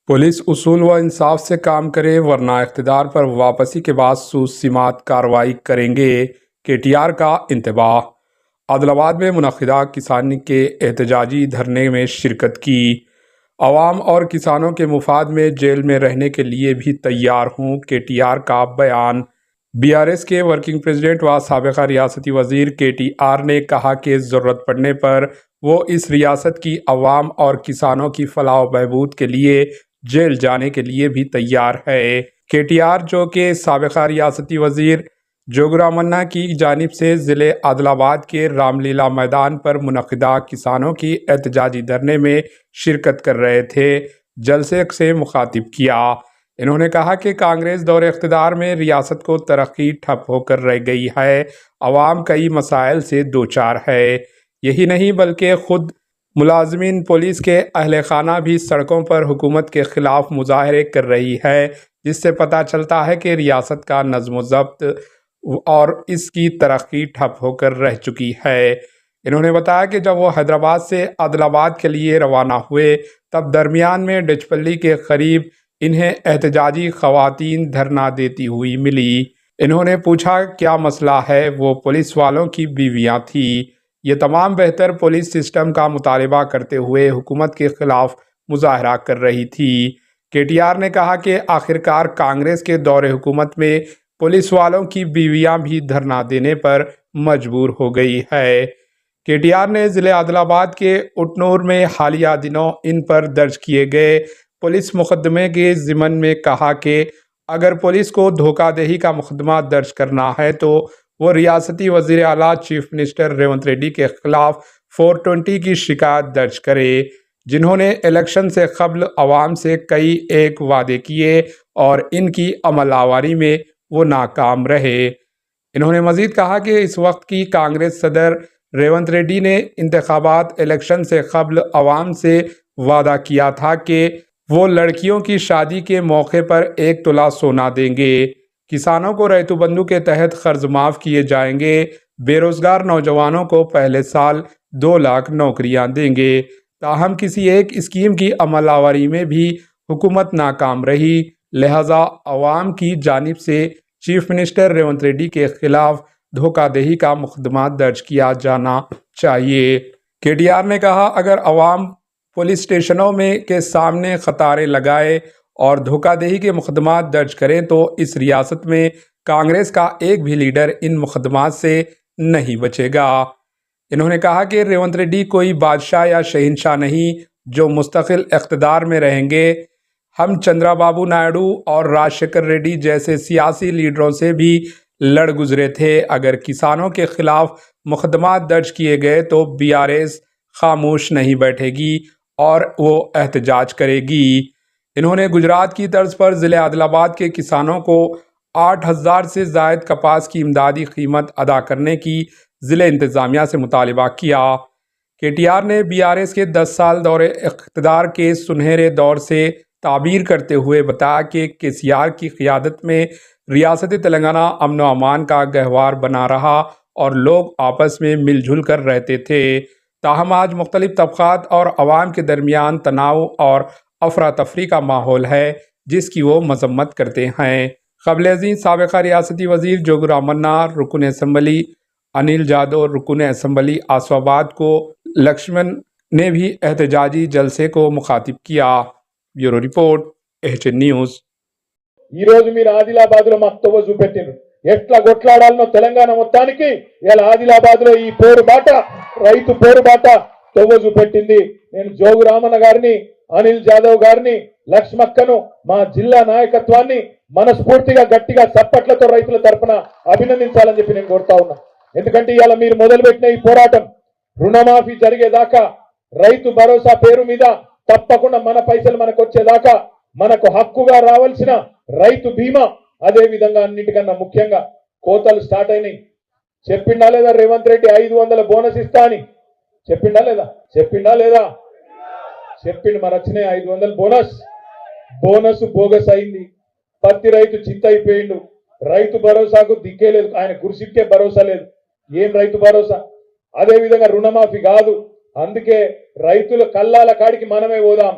Police उसूल व इंसाफ से काम करे वरना इख्तिदार पर वापसी के बाद सूद-सिमात कार्रवाई करेंगे। केटीआर का इंतबाह। आदिलाबाद में मुनक्किदा किसान के एहतजाजी धरने में शिरकत की। अवाम और किसानों के मुफाद में जेल में रहने के लिए भी तैयार हूँ, केटीआर का बयान। बीआरएस के वर्किंग प्रेसिडेंट व साबिक़ा रियासती वज़ीर केटीआर ने कहा कि ज़रूरत पड़ने पर वो इस रियासत की अवाम और किसानों की फलाह व बहबूद के लिए जेल जाने के लिए भी तैयार है। केटीआर, जो कि साबिक़ा रियासती वज़ीर जोगी रामन्ना की जानिब से ज़िले आदिलाबाद के रामलीला मैदान पर मुनक्किदा किसानों की एहतजाजी धरने में शिरकत कर रहे थे, जलसे से मुखातिब किया। इन्होंने कहा कि कांग्रेस दौरे इख्तिदार में रियासत को तरक्की ठप होकर रह गई है। अवाम कई मसाइल से दो चार है। यही नहीं बल्कि खुद मुलाजमीन पुलिस के अहले खाना भी सड़कों पर हुकूमत के खिलाफ मुजाहरे कर रही है, जिससे पता चलता है कि रियासत का नज़्म ज़ब्त और इसकी तरक्की ठप होकर रह चुकी है। इन्होंने बताया कि जब वो हैदराबाद से आदिलाबाद के लिए रवाना हुए तब दरमियान में डिचपल्ली के करीब इन्हें एहतजाजी ख़वातीन धरना देती हुई मिली। इन्होंने पूछा क्या मसला है, वो पुलिस वालों की बीवियां थी। ये तमाम बेहतर पुलिस सिस्टम का मुतालबा करते हुए हुकूमत के खिलाफ मुजाहरा कर रही थी। केटीआर ने कहा कि आखिरकार कांग्रेस के दौरे हुकूमत में पुलिस वालों की बीवियां भी धरना देने पर मजबूर हो गई है। केटीआर ने ज़िले आदिलाबाद के उटनूर में हालिया दिनों इन पर दर्ज किए गए पुलिस मुकदमे के ज़िमन में कहा कि अगर पुलिस को धोखाधड़ी का मुकदमा दर्ज करना है तो वो रियासती वज़ीर आला चीफ मिनिस्टर रेवंत रेड्डी के खिलाफ 420 की शिकायत दर्ज करे, जिन्होंने इलेक्शन से कबल अवाम से कई एक वादे किए और इनकी अमलावरी में वो नाकाम रहे। इन्होंने मज़ीद कहा कि इस वक्त की कांग्रेस सदर रेवंत रेड्डी ने इंतखाबात इलेक्शन से कबल अवाम से वादा किया था कि वो लड़कियों की शादी के मौके पर 1 तोला सोना देंगे, किसानों को रैतु बंधु के तहत कर्ज माफ़ किए जाएंगे, बेरोज़गार नौजवानों को पहले साल 2 लाख नौकरियां देंगे। ताहम किसी एक स्कीम की अमलावरी में भी हुकूमत नाकाम रही, लिहाजा अवाम की जानिब से चीफ मिनिस्टर रेवंत रेड्डी के खिलाफ धोखाधड़ी का मुकदमा दर्ज किया जाना चाहिए। केटीआर ने कहा अगर अवाम पुलिस स्टेशनों में के सामने कतारें लगाए और धोखाधड़ी के मुकदमा दर्ज करें तो इस रियासत में कांग्रेस का एक भी लीडर इन मुकदमात से नहीं बचेगा। इन्होंने कहा कि रेवंत रेड्डी कोई बादशाह या शहंशाह नहीं जो मुस्तकिल इख्तिदार में रहेंगे। हम चंद्राबाबू नायडू और राजशेखर रेड्डी जैसे सियासी लीडरों से भी लड़ गुजरे थे। अगर किसानों के खिलाफ मुकदमा दर्ज किए गए तो बीआरएस खामोश नहीं बैठेगी और वो एहतजाज करेगी। इन्होंने गुजरात की तर्ज पर ज़िले आदिलाबाद के किसानों को 8,000 से ज़ायद कपास की इमदादी कीमत अदा करने की ज़िले इंतज़ामिया से मुतालबा किया। केटीआर ने बीआरएस के 10 साल दौरे इख्तिदार के सुनहरे दौर से ताबीर करते हुए बताया कि केसीआर की क़ियादत में रियासत तेलंगाना अमन व अमान का गहवार बना रहा और लोग आपस में मिलजुल कर रहते थे। ताहम आज मुख्तलिफ तबक़ात और अवाम के दरमियान तनाव और अफरा तफरी का माहौल है, जिसकी वो मजम्मत करते हैं। क़ब्ल-ए-ज़ीं साबिक़ा रियासती वज़ीर जोगी रामन्ना, रुकन असम्बली अनिल जादव, रुकन असम्बली आसिफाबाद को लक्ष्मण ने भी एहतजाजी जलसे को मुखातिब किया। Bureau report, HN news. ఈ రోజు మీరు ఆదిలాబాద్ లో మాకు తవ్వ చూపెట్టిండ్రు ఎట్లా కొట్లాడాలనో తెలంగాణ మొత్తానికి ఇలా ఆదిలాబాద్ లో ఈ పోరుబాట రైతు పోరుబాట తవ్వ చూపెట్టింది. నేను జోగు రామన్న గారిని, అనిల్ జాదవ్ గారిని, లక్ష్మక్కను, మా జిల్లా నాయకత్వాన్ని మనస్ఫూర్తిగా గట్టిగా చప్పట్లతో రైతుల తరపున అభినందించాలని చెప్పి నేను కోరుతా ఉన్నా. ఎందుకంటే ఇవాళ మీరు మొదలుపెట్టిన ఈ పోరాటం రుణమాఫీ జరిగేదాకా, రైతు భరోసా పేరు మీద తప్పకుండా మన పైసలు మనకు వచ్చేదాకా, మనకు హక్కుగా రావాల్సిన రైతు బీమా, అదే విధంగా అన్నిటికన్నా ముఖ్యంగా కోతలు స్టార్ట్ అయినాయి. చెప్పిండా లేదా రేవంత్ రెడ్డి 500 బోనస్ ఇస్తా అని? చెప్పిండా లేదా? చెప్పిండు. మరి వచ్చినాయి 500 బోనస్ బోగస్ అయింది. పత్తి రైతు చిత్తయిపోయిండు. రైతు భరోసాకు దిక్కే లేదు, ఆయన గురిసిక్కే భరోసా లేదు. ఏం రైతు భరోసా? అదే విధంగా రుణమాఫీ కాదు. అందుకే రైతుల కల్లాల కాడికి మనమే పోదాం.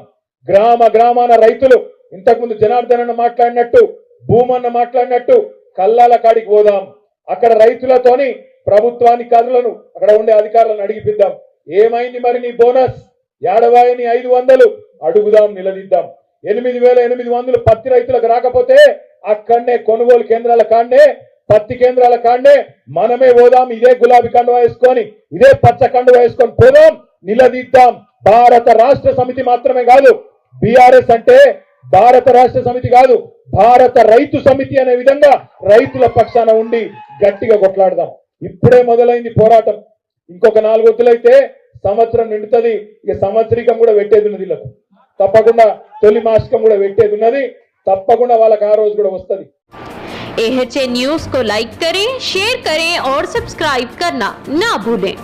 గ్రామ గ్రామాన రైతులు ఇంతకుముందు జనార్దన్ అన్న మాట్లాడినట్టు భూమన్న మాట్లాడినట్టు కల్లాల కాడికి పోదాం. అక్కడ రైతులతోని ప్రభుత్వానికి అధికారులను అక్కడ ఉండే అధికారులను అడిగిపిద్దాం. ఏమైంది మరి నీ బోనస్, ఏడవాయని 500 అడుగుదాం, నిలదీద్దాం. 8,800 పత్తి రైతులకు రాకపోతే అక్కడనే కొనుగోలు కేంద్రాల కాడనే పత్తి కేంద్రాల కాడనే మనమే పోదాం. ఇదే గులాబీ కండువా వేసుకొని ఇదే పచ్చ కండువా వేసుకొని పోదాం, నిలదీద్దాం. భారత రాష్ట్ర సమితి మాత్రమే కాదు, బీఆర్ఎస్ అంటే భారత రాష్ట్ర సమితి కాదు, భారత రైతు సమితి అనే విధంగా రైతుల పక్షాన ఉండి గట్టిగా కొట్లాడదాం. ఇప్పుడే మొదలైంది పోరాటం. ఇంకొక 4 వద్దులైతే సంవత్సరం నిండుతుంది. ఇక సంవత్సరికం కూడా పెట్టేది ఉన్నది, వీళ్ళకు తప్పకుండా తొలి మాసికం కూడా పెట్టేది ఉన్నది. తప్పకుండా వాళ్ళకి ఆ రోజు కూడా వస్తుంది. AHA न्यूज़ को लाइक करें, शेयर करें और सब्सक्राइब करना ना भूलें।